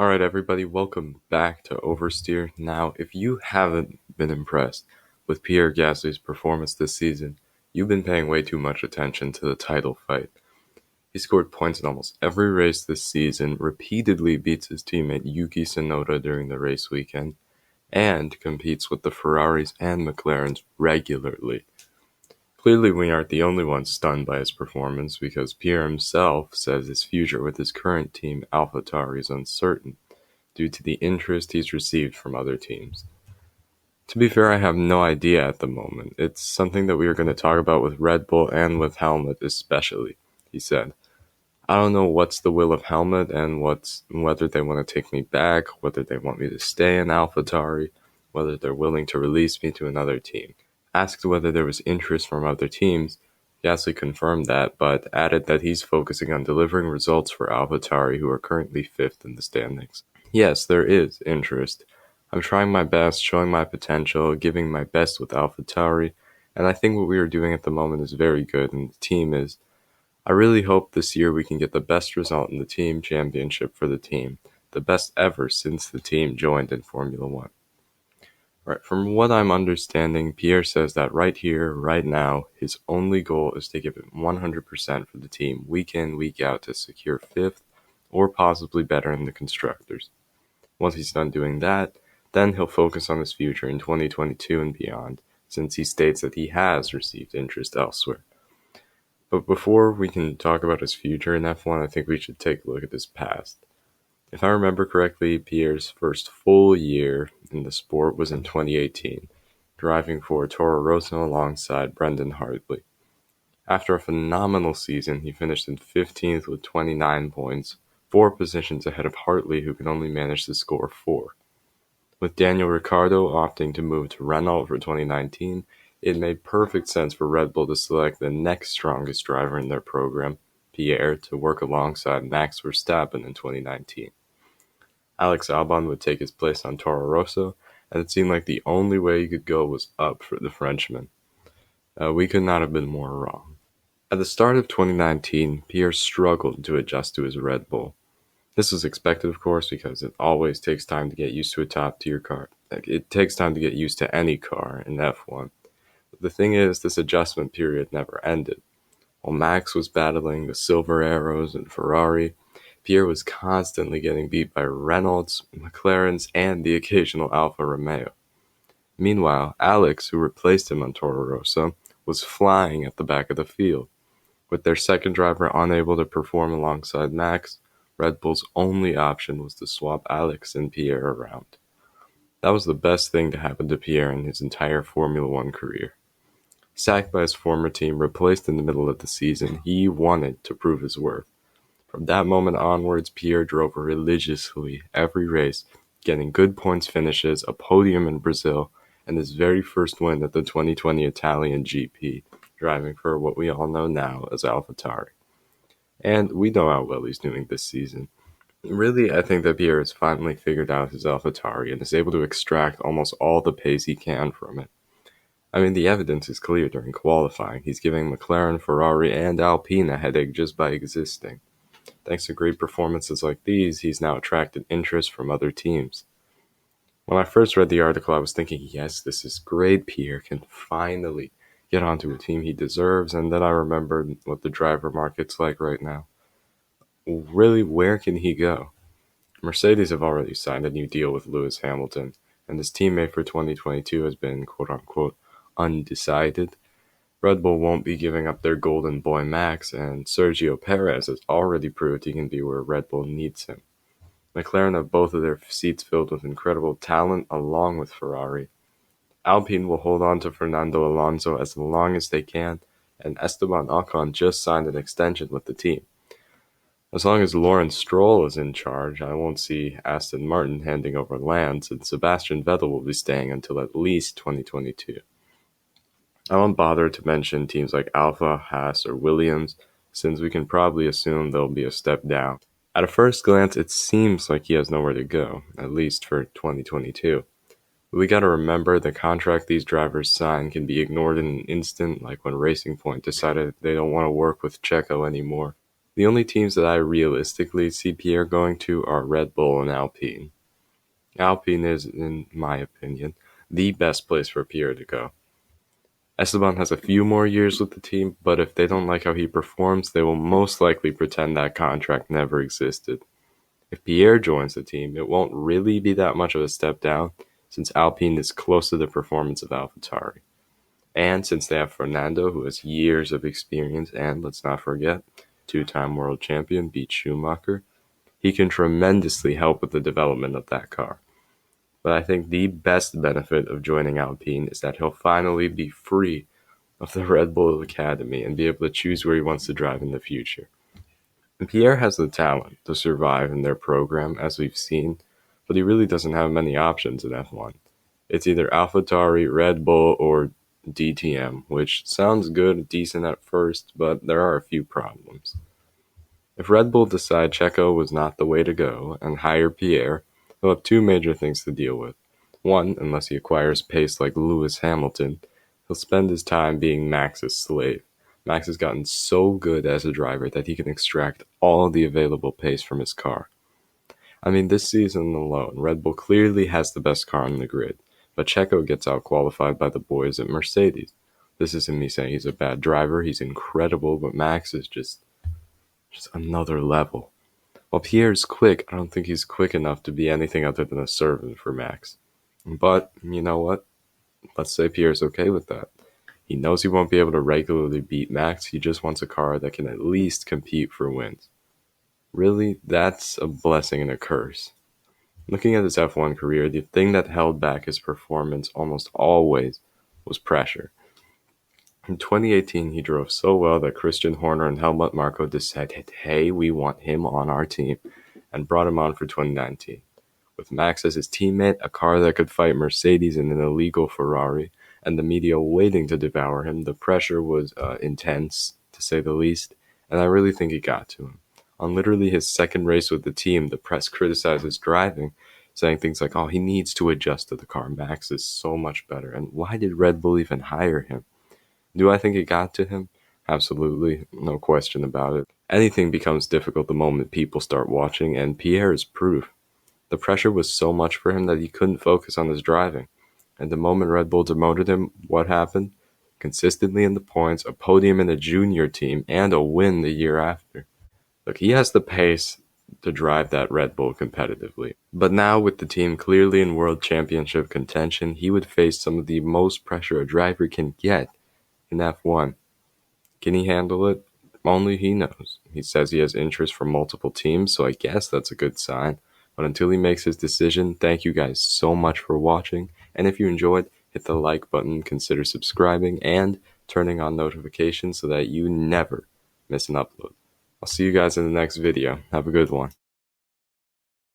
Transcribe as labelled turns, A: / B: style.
A: Alright, everybody, welcome back to Oversteer. Now, if you haven't been impressed with Pierre Gasly's performance this season, you've been paying way too much attention to the title fight. He scored points in almost every race this season, repeatedly beats his teammate Yuki Tsunoda during the race weekend, and competes with the Ferraris and McLarens regularly. Clearly, we aren't the only ones stunned by his performance because Pierre himself says his future with his current team, AlphaTauri, is uncertain due to the interest he's received from other teams. To be fair, I have no idea at the moment. It's something that we are going to talk about with Red Bull and with Helmut especially, he said. I don't know what's the will of Helmut and whether they want to take me back, whether they want me to stay in AlphaTauri, whether they're willing to release me to another team. Asked whether there was interest from other teams, Gasly confirmed that, but added that he's focusing on delivering results for AlphaTauri, who are currently 5th in the standings. Yes, there is interest. I'm trying my best, showing my potential, giving my best with AlphaTauri, and I think what we are doing at the moment is very good, and the team is. I really hope this year we can get the best result in the team championship for the team, the best ever since the team joined in Formula One. Right, from what I'm understanding, Pierre says that right here, right now, his only goal is to give it 100% for the team week in, week out to secure 5th or possibly better in the constructors. Once he's done doing that, then he'll focus on his future in 2022 and beyond, since he states that he has received interest elsewhere. But before we can talk about his future in F1, I think we should take a look at his past. If I remember correctly, Pierre's first full year in the sport was in 2018, driving for Toro Rosso alongside Brendan Hartley. After a phenomenal season, he finished in 15th with 29 points, 4 positions ahead of Hartley, who could only manage to score 4. With Daniel Ricciardo opting to move to Renault for 2019, it made perfect sense for Red Bull to select the next strongest driver in their program, Pierre, to work alongside Max Verstappen in 2019. Alex Albon would take his place on Toro Rosso, and it seemed like the only way he could go was up for the Frenchman. We could not have been more wrong. At the start of 2019, Pierre struggled to adjust to his Red Bull. This was expected, of course, because it always takes time to get used to a top-tier car. It takes time to get used to any car in F1. But the thing is, this adjustment period never ended. While Max was battling the Silver Arrows and Ferrari, Pierre was constantly getting beat by Renaults, McLarens, and the occasional Alfa Romeo. Meanwhile, Alex, who replaced him on Toro Rosso, was flying at the back of the field. With their second driver unable to perform alongside Max, Red Bull's only option was to swap Alex and Pierre around. That was the best thing to happen to Pierre in his entire Formula One career. Sacked by his former team, replaced in the middle of the season, he wanted to prove his worth. From that moment onwards, Pierre drove religiously every race, getting good points finishes, a podium in Brazil, and his very first win at the 2020 Italian GP, driving for what we all know now as AlphaTauri. And we know how well he's doing this season. Really, I think that Pierre has finally figured out his AlphaTauri and is able to extract almost all the pace he can from it. I mean, the evidence is clear during qualifying. He's giving McLaren, Ferrari, and Alpine a headache just by existing. Thanks to great performances like these, he's now attracted interest from other teams. When I first read the article, I was thinking, yes, this is great. Pierre can finally get onto a team he deserves, and then I remembered what the driver market's like right now. Really, where can he go? Mercedes have already signed a new deal with Lewis Hamilton, and his teammate for 2022 has been quote-unquote undecided. Red Bull won't be giving up their golden boy Max, and Sergio Perez has already proved he can be where Red Bull needs him. McLaren have both of their seats filled with incredible talent along with Ferrari. Alpine will hold on to Fernando Alonso as long as they can, and Esteban Ocon just signed an extension with the team. As long as Lawrence Stroll is in charge, I won't see Aston Martin handing over Lance, and Sebastian Vettel will be staying until at least 2022. I won't bother to mention teams like Alfa, Haas, or Williams, since we can probably assume they'll be a step down. At a first glance, it seems like he has nowhere to go, at least for 2022. But we gotta remember the contract these drivers sign can be ignored in an instant, like when Racing Point decided they don't want to work with Checo anymore. The only teams that I realistically see Pierre going to are Red Bull and Alpine. Alpine is, in my opinion, the best place for Pierre to go. Esteban has a few more years with the team, but if they don't like how he performs, they will most likely pretend that contract never existed. If Pierre joins the team, it won't really be that much of a step down, since Alpine is close to the performance of AlphaTauri. And since they have Fernando, who has years of experience, and let's not forget, two-time world champion, beat Schumacher, he can tremendously help with the development of that car. But I think the best benefit of joining Alpine is that he'll finally be free of the Red Bull Academy and be able to choose where he wants to drive in the future. And Pierre has the talent to survive in their program, as we've seen, but he really doesn't have many options in F1. It's either AlphaTauri, Red Bull, or DTM, which sounds good, decent at first, but there are a few problems. If Red Bull decide Checo was not the way to go and hire Pierre, he'll have two major things to deal with. One, unless he acquires pace like Lewis Hamilton, he'll spend his time being Max's slave. Max has gotten so good as a driver that he can extract all the available pace from his car. I mean, this season alone, Red Bull clearly has the best car on the grid, but Checo gets out-qualified by the boys at Mercedes. This isn't me saying he's a bad driver, he's incredible, but Max is just another level. While Pierre's quick, I don't think he's quick enough to be anything other than a servant for Max. But, you know what? Let's say Pierre's okay with that. He knows he won't be able to regularly beat Max, he just wants a car that can at least compete for wins. Really, that's a blessing and a curse. Looking at his F1 career, the thing that held back his performance almost always was pressure. In 2018, he drove so well that Christian Horner and Helmut Marko decided, hey, we want him on our team, and brought him on for 2019. With Max as his teammate, a car that could fight Mercedes in an illegal Ferrari, and the media waiting to devour him, the pressure was intense, to say the least, and I really think it got to him. On literally his second race with the team, the press criticized his driving, saying things like, oh, he needs to adjust to the car. Max is so much better, and why did Red Bull even hire him? Do I think it got to him? Absolutely, no question about it. Anything becomes difficult the moment people start watching, and Pierre is proof. The pressure was so much for him that he couldn't focus on his driving. And the moment Red Bull demoted him, what happened? Consistently in the points, a podium in the junior team, and a win the year after. Look, he has the pace to drive that Red Bull competitively. But now, with the team clearly in World Championship contention, he would face some of the most pressure a driver can get in F1. Can he handle it? Only he knows. He says he has interest from multiple teams, so I guess that's a good sign. But until he makes his decision, thank you guys so much for watching. And if you enjoyed, hit the like button, consider subscribing, and turning on notifications so that you never miss an upload. I'll see you guys in the next video. Have a good one.